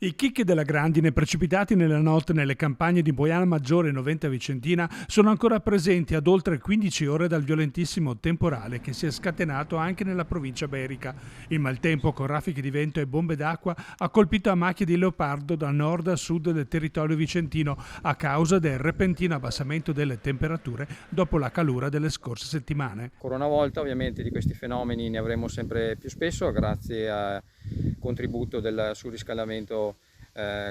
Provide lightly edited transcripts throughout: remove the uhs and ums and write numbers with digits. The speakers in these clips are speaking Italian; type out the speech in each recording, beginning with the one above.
I chicchi della grandine precipitati nella notte nelle campagne di Boiana Maggiore e Noventa Vicentina sono ancora presenti ad oltre 15 ore dal violentissimo temporale che si è scatenato anche nella provincia berica. Il maltempo con raffiche di vento e bombe d'acqua ha colpito a macchie di leopardo da nord a sud del territorio vicentino a causa del repentino abbassamento delle temperature dopo la calura delle scorse settimane. Ancora una volta ovviamente di questi fenomeni ne avremo sempre più spesso grazie al contributo del surriscaldamento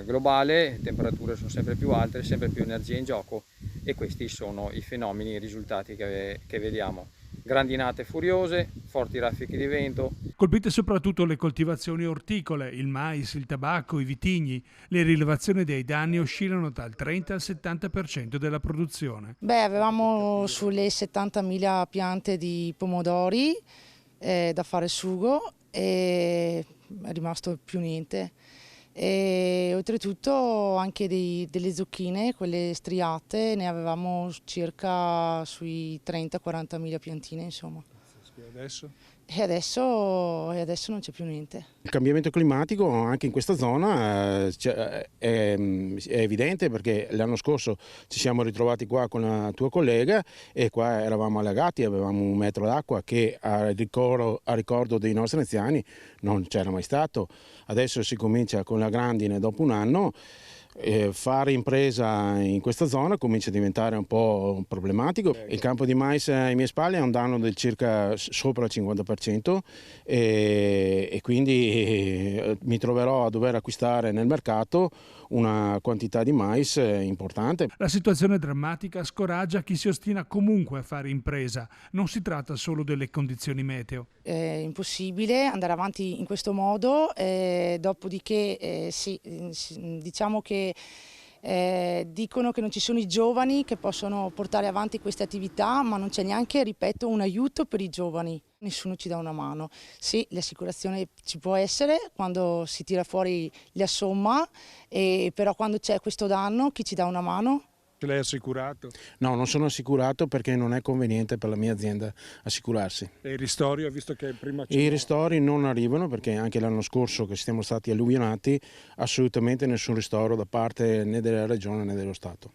globale. Le temperature sono sempre più alte, sempre più energia in gioco e questi sono i fenomeni, i risultati che vediamo. Grandinate furiose, forti raffiche di vento. Colpite soprattutto le coltivazioni orticole, il mais, il tabacco, i vitigni. Le rilevazioni dei danni oscillano dal 30 al 70% della produzione. Avevamo sulle 70.000 piante di pomodori da fare sugo e è rimasto più niente. E oltretutto anche delle zucchine, quelle striate, ne avevamo circa sui 30-40.000 piantine, insomma. Adesso? E adesso non c'è più niente. Il cambiamento climatico anche in questa zona è evidente, perché l'anno scorso ci siamo ritrovati qua con la tua collega e qua eravamo allagati, avevamo 1 metro d'acqua che a ricordo dei nostri anziani non c'era mai stato. Adesso si comincia con la grandine dopo un anno. Fare impresa in questa zona comincia a diventare un po' problematico. Il campo di mais ai miei spalle ha un danno del circa sopra il 50% e quindi mi troverò a dover acquistare nel mercato una quantità di mais importante. La situazione drammatica scoraggia chi si ostina comunque a fare impresa. Non si tratta solo delle condizioni meteo. È impossibile andare avanti in questo modo, dopodiché sì, diciamo che dicono che non ci sono i giovani che possono portare avanti queste attività, ma non c'è neanche, ripeto, un aiuto per i giovani. Nessuno ci dà una mano. Sì, l'assicurazione ci può essere quando si tira fuori la somma, però quando c'è questo danno chi ci dà una mano? Ce l'hai assicurato? No, non sono assicurato perché non è conveniente per la mia azienda assicurarsi. E il ristorio, visto che prima I ristori non arrivano, perché anche l'anno scorso che siamo stati alluvionati assolutamente nessun ristoro da parte né della regione né dello Stato.